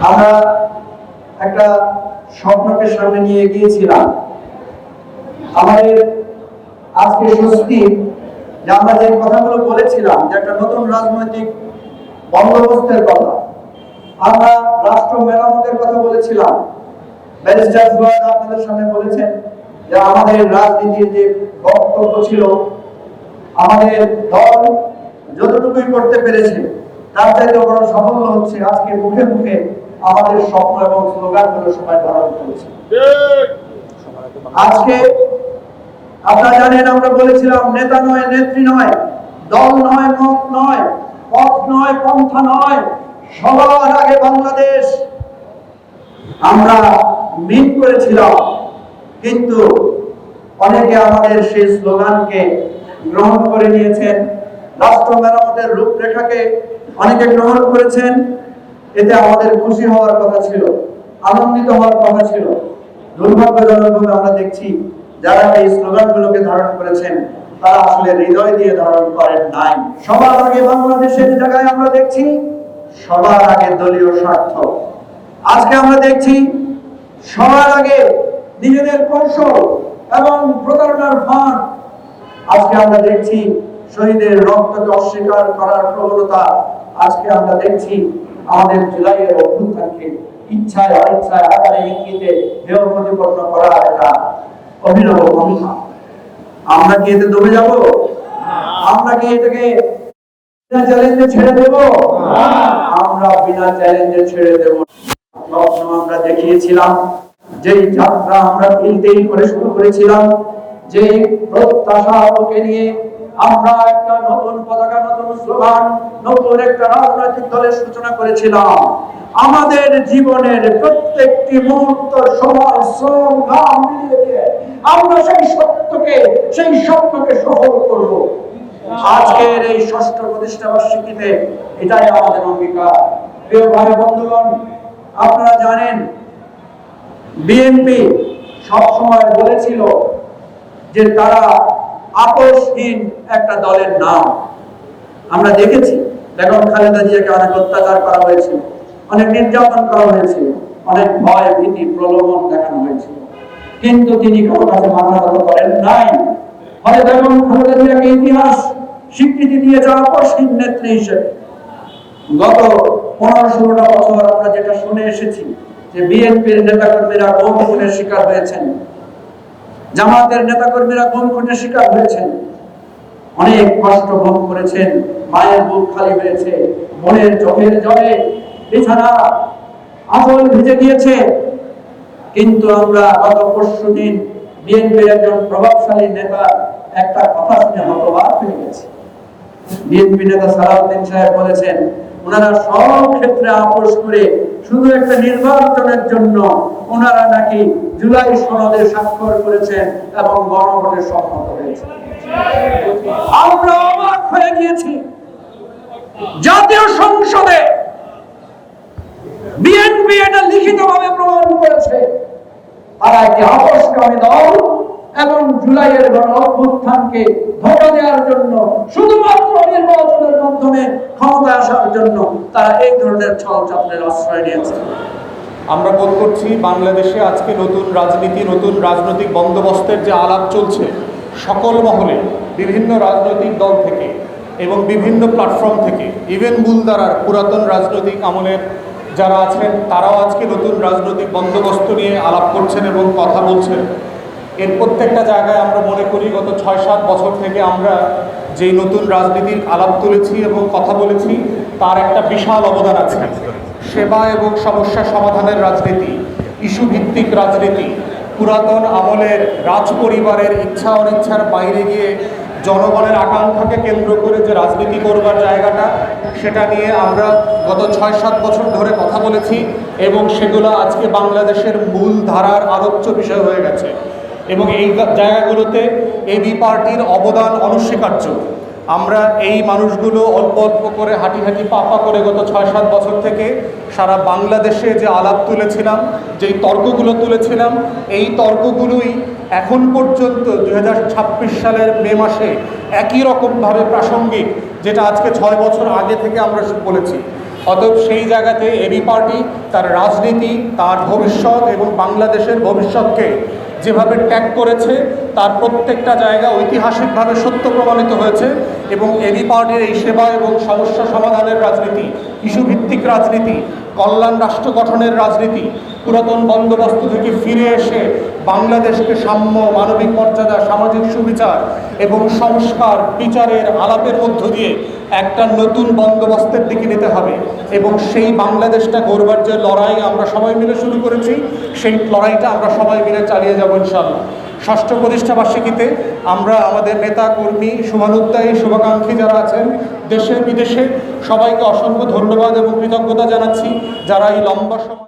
আমরা একটা স্বপ্নকে সামনে নিয়ে গিয়েছিলাম। আমাদের আজকে স্বস্তি যে আমরা যে কথাগুলো বলেছিলাম, যে একটা নতুন রাজনৈতিক বন্দোবস্তের কথা, আমরা রাষ্ট্র মেরামতের কথা বলেছিলাম। ব্যারিস্টার ফুয়াদ আপনাদের সামনে বলেছেন যে আমাদের রাজনীতির যে বক্তব্য ছিল, আমাদের দল যতটুকুই করতে পেরেছে তার চাইতে বড় সাফল্য হচ্ছে আজকে মুখে মুখে আমাদের স্বপ্ন এবং স্লোগানগুলো সবাই ধারণ করেছে। আজকে আপনারা জানেন আমরা বলেছিলাম নেতা নয়, নেত্রী নয়, দল নয়, মত নয়, পথ নয়, পন্থা নয়, সবার আগে বাংলাদেশ আমরা মিন করেছিলাম। কিন্তু অনেকে আমাদের সেই স্লোগানকে গ্রহণ করে নিয়েছেন, রাষ্ট্র মেরামতের রূপরেখাকে অনেকে গ্রহণ করেছেন। এতে আমাদের খুশি হওয়ার কথা ছিল, আনন্দিত হওয়ার কথা ছিল। দুর্ভাগ্যজনকভাবে আমরা দেখছি যারা এই স্লোগানগুলোকে ধারণ করেছেন তারা আসলে হৃদয় দিয়ে ধারণ করেন নাই। সবার আগে বাংলাদেশের জায়গায় আমরা দেখছি সবার আগে দলীয় স্বার্থ। আজকে আমরা দেখছি সবার আগে নিজেদের কৌশল এবং প্রতারণার ফাঁদ। আজকে আমরা দেখছি শহীদের রক্তকে অস্বীকার করার প্রবণতা। আজকে আমরা দেখছি আমাদের জুলাইয়ের অভ্যুত্থানকে ইচ্ছায় অনিচ্ছায় আকারে ইঙ্গিতে হেয় প্রতিপন্ন করার একটা অভিনব ভূমিকা। আমরা কি এতে দমে যাব? আমরা কি এটাকে বিনা চ্যালেঞ্জে ছেড়ে দেব? আমরা বিনা চ্যালেঞ্জে ছেড়ে দেব। স্বপ্ন আমরা দেখিয়েছিলাম, যেই যাত্রা আমরা তিল করে শুরু করেছিলাম, যে প্রত্যাশাকে নিয়ে আমরা একটা নতুন পতাকা, নতুন স্লোগান, নতুন একটা রাজনৈতিক দলের সূচনা করেছিলাম। আমাদের জীবনের প্রত্যেকটি মুহূর্ত, সময়, শ্রম, ঘাম মিলিয়ে দিয়ে আমরা সেই স্বপ্নকে সফল করব। আজকের এই ষষ্ঠ প্রতিষ্ঠা বার্ষিকীতে এটাই আমাদের অঙ্গীকার। প্রিয় ভাই বন্ধুগণ, আপনারা জানেন বিএনপি সবসময় বলেছিল যে তারা আপোষহীন একটা দলের নাম। আমরা দেখেছি বেগম খালেদা জিয়াকে অনেক অত্যাচার করা হয়েছিল, অনেক নির্যাতন করা হয়েছিল, অনেক ভয় ভীতি প্রলোভন দেখানো হয়েছিল, কিন্তু তিনি কারো কাছে মাথা নত করেন নাই। ফলে বেগম খালেদা জিয়াকে ইতিহাস স্বীকৃতি দিয়েছে আপোষহীন নেত্রী হিসেবে। গত 15-16টা বছর আমরা যেটা শুনে এসেছি যে বিএনপির নেতাকর্মীরা গুম খুনের শিকার হয়েছেন, জামাতের নেতাকর্মীরা গুম খুনের শিকার হয়েছেন, অনেক কষ্ট ভোগ করেছেন, মায়ের বুক খালি হয়েছে, বোনের চোখের জলে বিছানা আঁচল ভিজে গিয়েছে। কিন্তু আমরা গত পরশুদিন বিএনপির একজন প্রভাবশালী নেতা একটা কথা শুনে হতবাক হয়ে গেছে। বিএনপি নেতা সালাউদ্দিন সাহেব বলেছেন ওনারা সব ক্ষেত্রে আপোষ করে শুধু একটা নির্বাচনের জন্য ওনারা নাকি জুলাই সনদে স্বাক্ষর করেছেন এবং গণভোটে সম্মত হয়েছে। আমরা অবাক হয়ে গিয়েছি। জাতীয় সংসদে বিএনপি এটা লিখিতভাবে প্রমাণ করেছে তারা একটি আপোষকামী দল এবং জুলাইয়ের গণ অভ্যুত্থানকে ধোঁকা দেওয়ার জন্য, শুধুমাত্র নির্বাচনের মাধ্যমে ক্ষমতা আসার জন্য তারা এই ধরনের ছলচাতুরির আশ্রয় নিয়েছে। আমরা বোধ করছি বাংলাদেশে আজকে নতুন রাজনীতি, নতুন রাজনৈতিক বন্দোবস্তের যে আলাপ চলছে সকল মহলে, বিভিন্ন রাজনৈতিক দল থেকে এবং বিভিন্ন প্ল্যাটফর্ম থেকে, ইভেন মূলধারার পুরাতন রাজনৈতিক আমলের যারা আছেন তারাও আজকে নতুন রাজনৈতিক বন্দোবস্ত নিয়ে আলাপ করছেন এবং কথা বলছেন। এর প্রত্যেকটা জায়গায় আমরা মনে করি গত 6-7 বছর থেকে আমরা যেই নতুন রাজনীতির আলাপ তুলেছি এবং কথা বলেছি তার একটা বিশাল অবদান আছে। সেবা এবং সমস্যা সমাধানের রাজনীতি, ইস্যু ভিত্তিক রাজনীতি, পুরাতন আমলের রাজ পরিবারের ইচ্ছা অনিচ্ছার বাইরে গিয়ে জনগণের আকাঙ্ক্ষাকে কেন্দ্র করে যে রাজনীতি করবার জায়গাটা, সেটা নিয়ে আমরা গত 6-7 বছর ধরে কথা বলেছি এবং সেগুলো আজকে বাংলাদেশের মূল ধারার আলোচ্য বিষয় হয়ে গেছে এবং এই জায়গাগুলোতে এবি পার্টির অবদান অনস্বীকার্য। আমরা এই মানুষগুলো অল্প অল্প করে হাঁটি পা করে গত 6-7 বছর থেকে সারা বাংলাদেশে যে আলাপ তুলেছিলাম, যেই তর্কগুলো তুলেছিলাম, এই তর্কগুলোই এখন পর্যন্ত 2026 সালের মে মাসে একই রকমভাবে প্রাসঙ্গিক, যেটা আজকে 6 বছর আগে থেকে আমরা বলেছি। অতএব সেই জায়গাতে এবি পার্টি তার রাজনীতি, তার ভবিষ্যৎ এবং বাংলাদেশের ভবিষ্যৎকে যেভাবে ট্যাগ করেছে তার প্রত্যেকটা জায়গা ঐতিহাসিকভাবে সত্য প্রমাণিত হয়েছে। এবং এবি পার্টির এই সেবা এবং সমস্যা সমাধানের রাজনীতি, ইস্যুভিত্তিক রাজনীতি, কল্যাণ রাষ্ট্র গঠনের রাজনীতি, পুরাতন বন্দোবস্ত থেকে ফিরে এসে বাংলাদেশকে সাম্য, মানবিক মর্যাদা, সামাজিক সুবিচার এবং সংস্কার বিচারের আলাপের মধ্য দিয়ে একটা নতুন বন্দোবস্তের দিকে নিতে হবে। এবং সেই বাংলাদেশটা গড়বার যে লড়াই আমরা সবাই মিলে শুরু করেছি, সেই লড়াইটা আমরা সবাই মিলে চালিয়ে যাব ইনশাআল্লাহ। ষষ্ঠ প্রতিষ্ঠাবার্ষিকীতে আমরা আমাদের নেতা কর্মী, শুভানুধ্যায়ী, শুভাকাঙ্ক্ষী যারা আছেন দেশে বিদেশে সবাইকে অসংখ্য ধন্যবাদ এবং কৃতজ্ঞতা জানাচ্ছি, যারা এই লম্বা সময়